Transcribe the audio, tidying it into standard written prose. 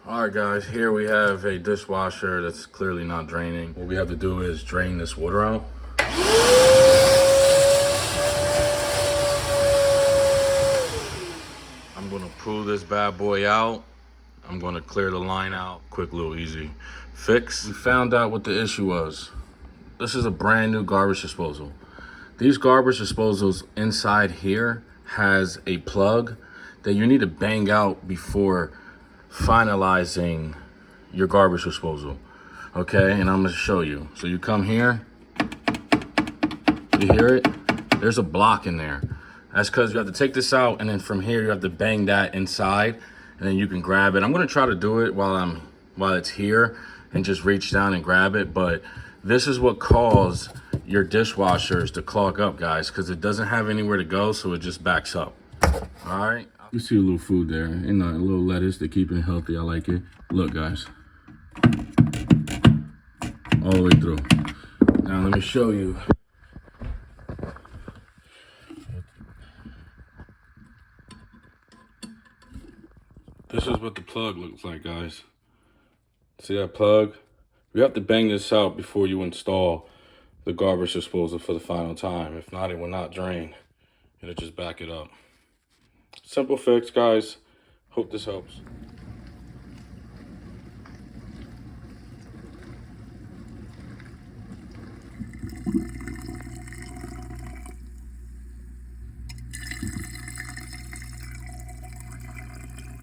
All right, guys, here we have a dishwasher that's clearly not draining. What we have to do is drain this water out. I'm gonna pull this bad boy out. I'm gonna clear the line out. Quick little easy fix. We found out what the issue was. This is a brand new garbage disposal. These garbage disposals inside here has a plug that you need to bang out before finalizing your garbage disposal. Okay, and I'm gonna show you. So you come here, you hear it? There's a block in there. That's because you have to take this out, and then from here you have to bang that inside, and then you can grab it. I'm gonna try to do it while it's here and just reach down and grab it, but this is what caused your dishwashers to clog up, guys, because it doesn't have anywhere to go, so it just backs up. All right. You see a little food there, and a little lettuce to keep it healthy. I like it. Look, guys, all the way through. Now let me show you. This is what the plug looks like, guys. See that plug? You have to bang this out before you install the garbage disposal for the final time. If not, it will not drain. It'll just back it up. Simple fix, guys. Hope this helps.